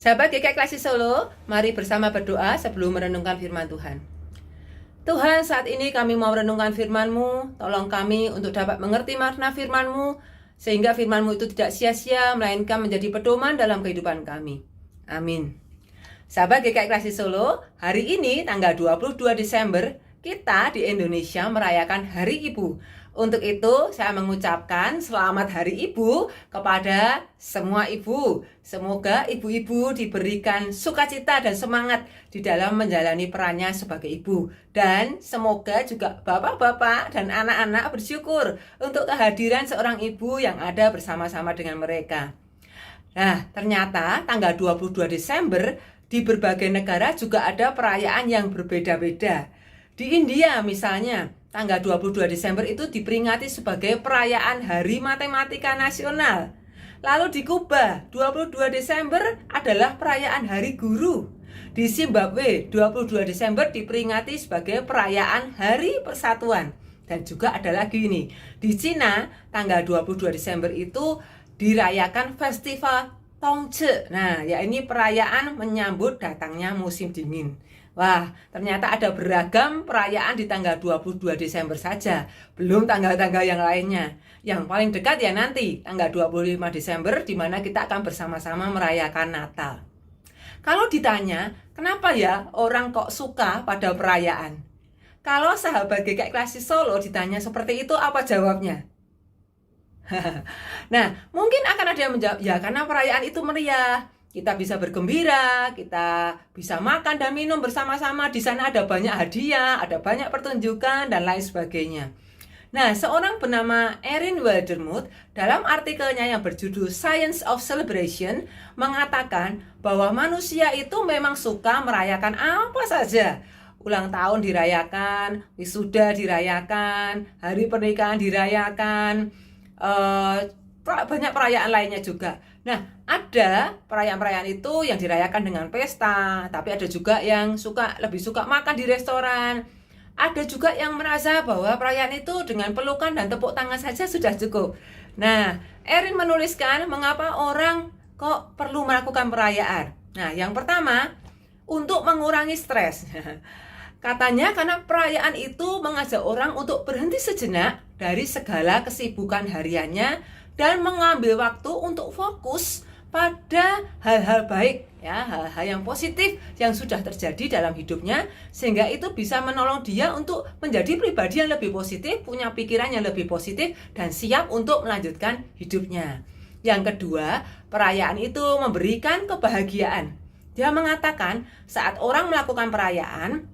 Sahabat GKI Klasik Solo, mari bersama berdoa sebelum merenungkan firman Tuhan. Tuhan, saat ini kami mau merenungkan firman-Mu. Tolong kami untuk dapat mengerti makna firman-Mu, sehingga firman-Mu itu tidak sia-sia, melainkan menjadi pedoman dalam kehidupan kami. Amin. Sahabat GKI Klasik Solo, hari ini tanggal 22 Desember, kita di Indonesia merayakan Hari Ibu. Untuk itu, saya mengucapkan selamat Hari Ibu kepada semua ibu. Semoga ibu-ibu diberikan sukacita dan semangat di dalam menjalani perannya sebagai ibu. Dan semoga juga bapak-bapak dan anak-anak bersyukur untuk kehadiran seorang ibu yang ada bersama-sama dengan mereka. Nah, ternyata tanggal 22 Desember di berbagai negara juga ada perayaan yang berbeda-beda. Di India misalnya, tanggal 22 Desember itu diperingati sebagai perayaan Hari Matematika Nasional. Lalu di Kuba, 22 Desember adalah perayaan Hari Guru. Di Zimbabwe, 22 Desember diperingati sebagai perayaan Hari Persatuan. Dan juga ada lagi ini, di Cina, tanggal 22 Desember itu dirayakan Festival Tongce. Nah, ya ini perayaan menyambut datangnya musim dingin. Wah, ternyata ada beragam perayaan di tanggal 22 Desember saja. Belum tanggal-tanggal yang lainnya. Yang paling dekat ya nanti, tanggal 25 Desember, di mana kita akan bersama-sama merayakan Natal. Kalau ditanya, kenapa ya orang kok suka pada perayaan? Kalau sahabat GKI Klasik Solo ditanya seperti itu, apa jawabnya? Nah, mungkin akan ada yang menjawab, ya karena perayaan itu meriah. Kita bisa bergembira, kita bisa makan dan minum bersama-sama. Di sana ada banyak hadiah, ada banyak pertunjukan, dan lain sebagainya. Nah, seorang bernama Erin Wildermuth dalam artikelnya yang berjudul Science of Celebration mengatakan bahwa manusia itu memang suka merayakan apa saja. Ulang tahun dirayakan, wisuda dirayakan, hari pernikahan dirayakan, banyak perayaan lainnya juga. Nah, ada perayaan-perayaan itu yang dirayakan dengan pesta, tapi ada juga yang lebih suka makan di restoran. Ada juga yang merasa bahwa perayaan itu dengan pelukan dan tepuk tangan saja sudah cukup. Nah, Erin menuliskan mengapa orang kok perlu melakukan perayaan. Nah, yang pertama, untuk mengurangi stres. Katanya karena perayaan itu mengajak orang untuk berhenti sejenak dari segala kesibukan hariannya dan mengambil waktu untuk fokus pada hal-hal baik, ya, hal-hal yang positif yang sudah terjadi dalam hidupnya, sehingga itu bisa menolong dia untuk menjadi pribadi yang lebih positif, punya pikiran yang lebih positif, dan siap untuk melanjutkan hidupnya. Yang kedua, perayaan itu memberikan kebahagiaan. Dia mengatakan saat orang melakukan perayaan,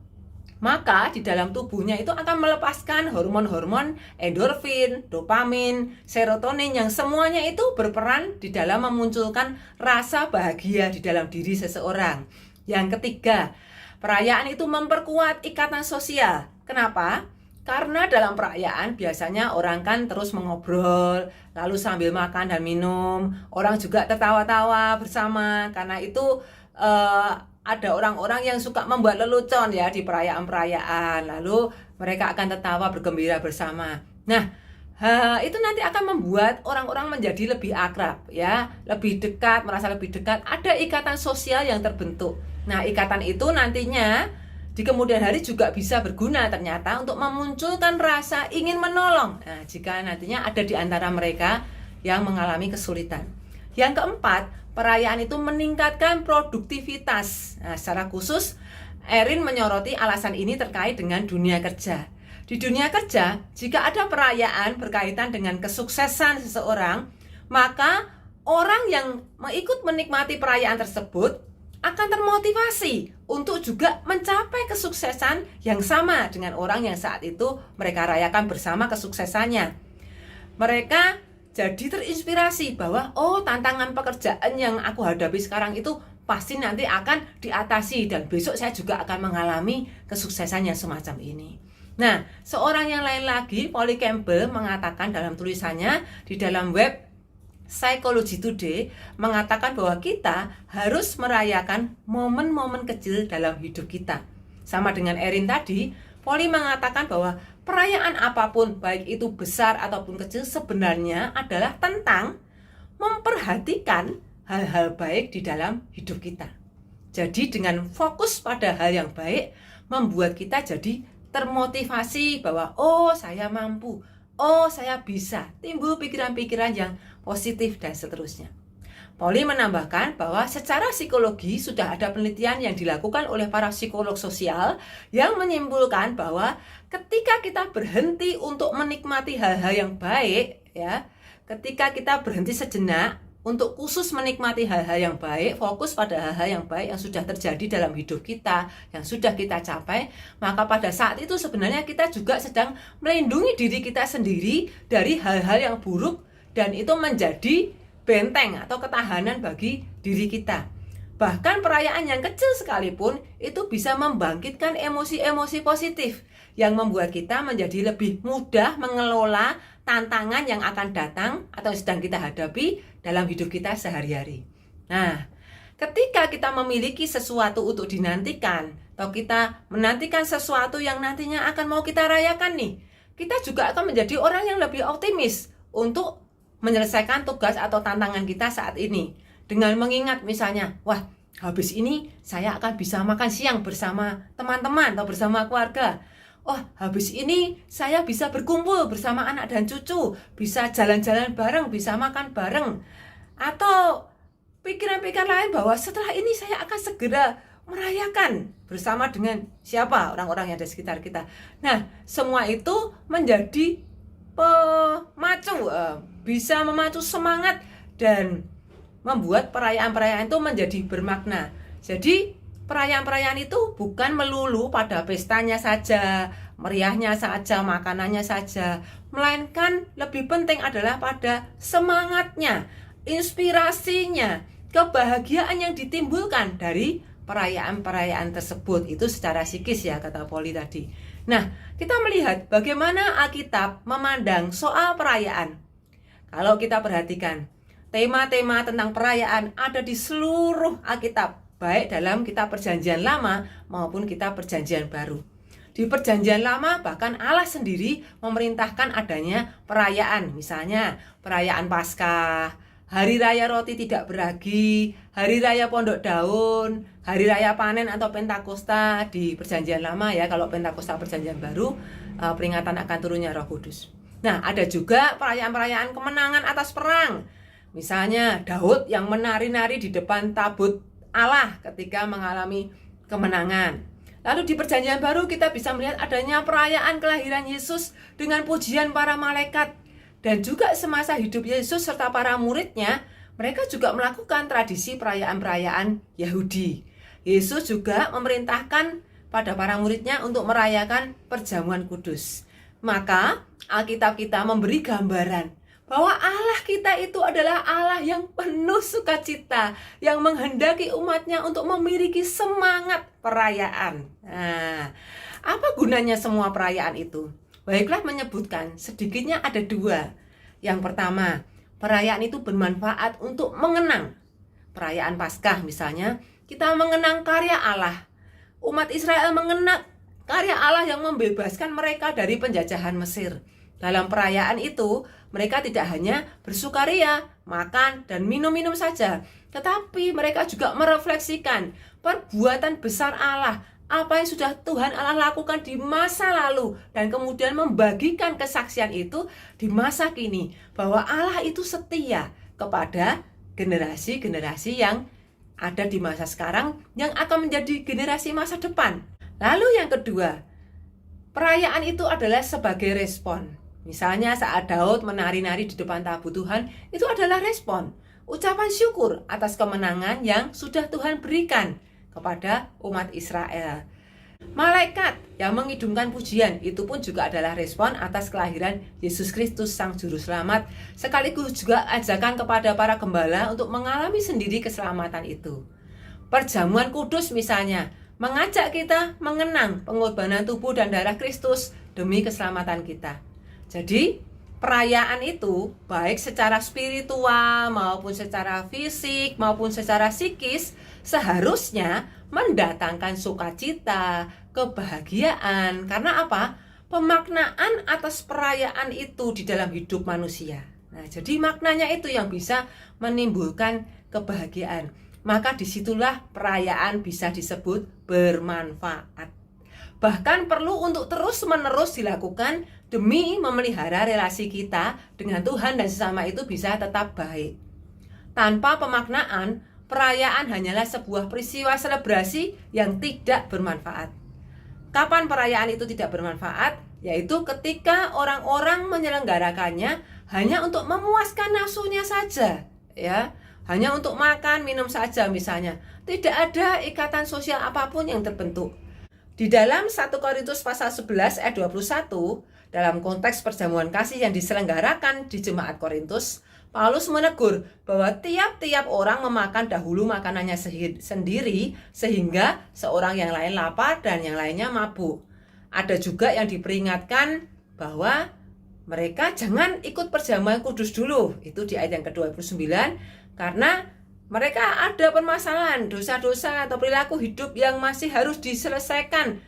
maka di dalam tubuhnya itu akan melepaskan hormon-hormon endorfin, dopamin, serotonin yang semuanya itu berperan di dalam memunculkan rasa bahagia di dalam diri seseorang. Yang ketiga, perayaan itu memperkuat ikatan sosial. Kenapa? Karena dalam perayaan biasanya orang kan terus mengobrol, lalu sambil makan dan minum, orang juga tertawa-tawa bersama. Karena itu ada orang-orang yang suka membuat lelucon ya di perayaan-perayaan, lalu mereka akan tertawa bergembira bersama. Nah, itu nanti akan membuat orang-orang menjadi lebih akrab ya, lebih dekat, merasa lebih dekat, ada ikatan sosial yang terbentuk. Nah, ikatan itu nantinya di kemudian hari juga bisa berguna ternyata untuk memunculkan rasa ingin menolong. Nah, jika nantinya ada di antara mereka yang mengalami kesulitan. Yang keempat, perayaan itu meningkatkan produktivitas. Nah, secara khusus, Erin menyoroti alasan ini terkait dengan dunia kerja. Di dunia kerja, jika ada perayaan berkaitan dengan kesuksesan seseorang, maka orang yang ikut menikmati perayaan tersebut akan termotivasi untuk juga mencapai kesuksesan yang sama dengan orang yang saat itu mereka rayakan bersama kesuksesannya. Mereka jadi terinspirasi bahwa tantangan pekerjaan yang aku hadapi sekarang itu pasti nanti akan diatasi dan besok saya juga akan mengalami kesuksesan yang semacam ini. Nah, seorang yang lain lagi, Polly Campbell, mengatakan dalam tulisannya di dalam web Psychology Today, mengatakan bahwa kita harus merayakan momen-momen kecil dalam hidup kita. Sama dengan Erin tadi, Polly mengatakan bahwa perayaan apapun, baik itu besar ataupun kecil, sebenarnya adalah tentang memperhatikan hal-hal baik di dalam hidup kita. Jadi dengan fokus pada hal yang baik membuat kita jadi termotivasi bahwa oh saya mampu, oh saya bisa, timbul pikiran-pikiran yang positif dan seterusnya. Pauli menambahkan bahwa secara psikologi sudah ada penelitian yang dilakukan oleh para psikolog sosial yang menyimpulkan bahwa ketika kita berhenti untuk menikmati hal-hal yang baik, ya, ketika kita berhenti sejenak untuk khusus menikmati hal-hal yang baik, fokus pada hal-hal yang baik yang sudah terjadi dalam hidup kita, yang sudah kita capai, maka pada saat itu sebenarnya kita juga sedang melindungi diri kita sendiri dari hal-hal yang buruk dan itu menjadi benteng atau ketahanan bagi diri kita. Bahkan perayaan yang kecil sekalipun itu bisa membangkitkan emosi-emosi positif yang membuat kita menjadi lebih mudah mengelola tantangan yang akan datang atau sedang kita hadapi dalam hidup kita sehari-hari. Nah, ketika kita memiliki sesuatu untuk dinantikan atau kita menantikan sesuatu yang nantinya akan mau kita rayakan nih, kita juga akan menjadi orang yang lebih optimis untuk menyelesaikan tugas atau tantangan kita saat ini. Dengan mengingat misalnya, wah habis ini saya akan bisa makan siang bersama teman-teman atau bersama keluarga. Oh habis ini saya bisa berkumpul bersama anak dan cucu, bisa jalan-jalan bareng, bisa makan bareng. Atau pikiran-pikiran lain bahwa setelah ini saya akan segera merayakan bersama dengan siapa orang-orang yang ada di sekitar kita. Nah semua itu menjadi pemacu, bisa memacu semangat dan membuat perayaan-perayaan itu menjadi bermakna. Jadi perayaan-perayaan itu bukan melulu pada pestanya saja, meriahnya saja, makanannya saja, melainkan lebih penting adalah pada semangatnya, inspirasinya, kebahagiaan yang ditimbulkan dari perayaan-perayaan tersebut. Itu secara psikis ya, kata Pauli tadi. Nah, kita melihat bagaimana Alkitab memandang soal perayaan. Kalau kita perhatikan, tema-tema tentang perayaan ada di seluruh Alkitab, baik dalam kitab Perjanjian Lama maupun kitab Perjanjian Baru. Di Perjanjian Lama bahkan Allah sendiri memerintahkan adanya perayaan, misalnya perayaan Paskah, Hari Raya Roti Tidak Beragi, Hari Raya Pondok Daun, Hari Raya Panen atau Pentakosta di Perjanjian Lama ya. Kalau Pentakosta Perjanjian Baru, peringatan akan turunnya Roh Kudus. Nah, ada juga perayaan-perayaan kemenangan atas perang. Misalnya Daud yang menari-nari di depan tabut Allah ketika mengalami kemenangan. Lalu di Perjanjian Baru kita bisa melihat adanya perayaan kelahiran Yesus dengan pujian para malaikat. Dan juga semasa hidup Yesus serta para muridnya, mereka juga melakukan tradisi perayaan-perayaan Yahudi. Yesus juga memerintahkan pada para muridnya untuk merayakan perjamuan kudus. Maka Alkitab kita memberi gambaran bahwa Allah kita itu adalah Allah yang penuh sukacita, yang menghendaki umatnya untuk memiliki semangat perayaan. Nah, apa gunanya semua perayaan itu? Baiklah menyebutkan, sedikitnya ada dua. Yang pertama, perayaan itu bermanfaat untuk mengenang. Perayaan Paskah misalnya, kita mengenang karya Allah. Umat Israel mengenang karya Allah yang membebaskan mereka dari penjajahan Mesir. Dalam perayaan itu, mereka tidak hanya bersukaria, makan, dan minum-minum saja, tetapi mereka juga merefleksikan perbuatan besar Allah, apa yang sudah Tuhan Allah lakukan di masa lalu, dan kemudian membagikan kesaksian itu di masa kini, bahwa Allah itu setia kepada generasi-generasi yang ada di masa sekarang yang akan menjadi generasi masa depan. Lalu yang kedua, perayaan itu adalah sebagai respon. Misalnya saat Daud menari-nari di depan tabut Tuhan, itu adalah respon, ucapan syukur atas kemenangan yang sudah Tuhan berikan kepada umat Israel. Malaikat yang mengidungkan pujian itu pun juga adalah respon atas kelahiran Yesus Kristus Sang Juru Selamat, sekaligus juga ajakan kepada para gembala untuk mengalami sendiri keselamatan itu. Perjamuan kudus misalnya mengajak kita mengenang pengorbanan tubuh dan darah Kristus demi keselamatan kita. Jadi perayaan itu baik secara spiritual maupun secara fisik maupun secara psikis seharusnya mendatangkan sukacita, kebahagiaan. Karena apa? Pemaknaan atas perayaan itu di dalam hidup manusia. Nah, jadi maknanya itu yang bisa menimbulkan kebahagiaan. Maka disitulah perayaan bisa disebut bermanfaat. Bahkan perlu untuk terus-menerus dilakukan demi memelihara relasi kita dengan Tuhan dan sesama itu bisa tetap baik. Tanpa pemaknaan, perayaan hanyalah sebuah peristiwa selebrasi yang tidak bermanfaat. Kapan perayaan itu tidak bermanfaat? Yaitu ketika orang-orang menyelenggarakannya hanya untuk memuaskan nafsunya saja, ya. Hanya untuk makan, minum saja misalnya. Tidak ada ikatan sosial apapun yang terbentuk. Di dalam 1 Korintus pasal 11 ayat 21, dalam konteks perjamuan kasih yang diselenggarakan di Jemaat Korintus, Paulus menegur bahwa tiap-tiap orang memakan dahulu makanannya sendiri sehingga seorang yang lain lapar dan yang lainnya mabuk. Ada juga yang diperingatkan bahwa mereka jangan ikut perjamuan kudus dulu. Itu di ayat yang ke-29, karena mereka ada permasalahan, dosa-dosa atau perilaku hidup yang masih harus diselesaikan.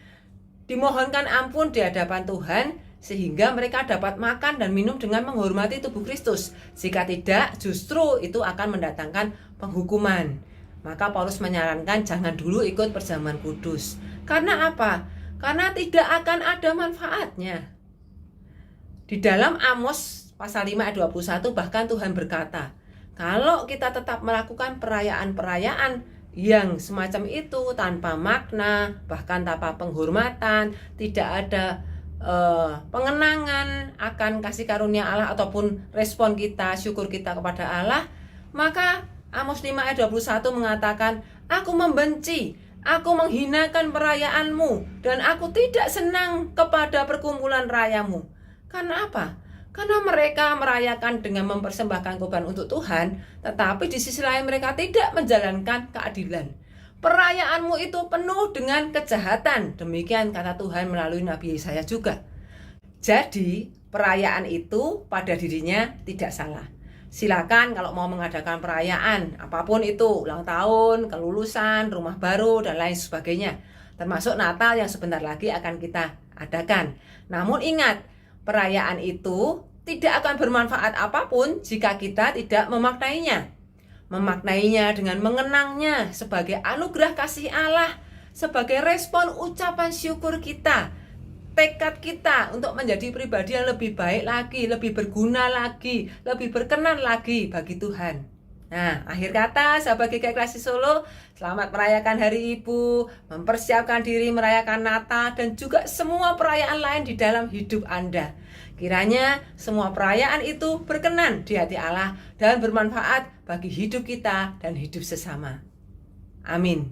Dimohonkan ampun di hadapan Tuhan, sehingga mereka dapat makan dan minum dengan menghormati tubuh Kristus. Jika tidak, justru itu akan mendatangkan penghukuman. Maka Paulus menyarankan jangan dulu ikut perjamuan kudus. Karena apa? Karena tidak akan ada manfaatnya. Di dalam Amos pasal 5 ayat 21 bahkan Tuhan berkata, kalau kita tetap melakukan perayaan-perayaan yang semacam itu tanpa makna, bahkan tanpa penghormatan, tidak ada pengenangan akan kasih karunia Allah ataupun respon kita, syukur kita kepada Allah, maka Amos 5 ayat 21 mengatakan, aku membenci, aku menghinakan perayaanmu, dan aku tidak senang kepada perkumpulan rayamu. Karena apa? Karena mereka merayakan dengan mempersembahkan korban untuk Tuhan, tetapi di sisi lain mereka tidak menjalankan keadilan. Perayaanmu itu penuh dengan kejahatan. Demikian kata Tuhan melalui Nabi Yesaya juga. Jadi, perayaan itu pada dirinya tidak salah. Silakan kalau mau mengadakan perayaan, apapun itu, ulang tahun, kelulusan, rumah baru, dan lain sebagainya. Termasuk Natal yang sebentar lagi akan kita adakan. Namun ingat, perayaan itu tidak akan bermanfaat apapun jika kita tidak memaknainya. Memaknainya dengan mengenangnya sebagai anugerah kasih Allah, sebagai respon ucapan syukur kita, tekad kita untuk menjadi pribadi yang lebih baik lagi, lebih berguna lagi, lebih berkenan lagi bagi Tuhan. Nah, akhir kata, sahabat GKI Klasik Solo, selamat merayakan Hari Ibu, mempersiapkan diri merayakan Natal, dan juga semua perayaan lain di dalam hidup Anda. Kiranya semua perayaan itu berkenan di hati Allah dan bermanfaat bagi hidup kita dan hidup sesama. Amin.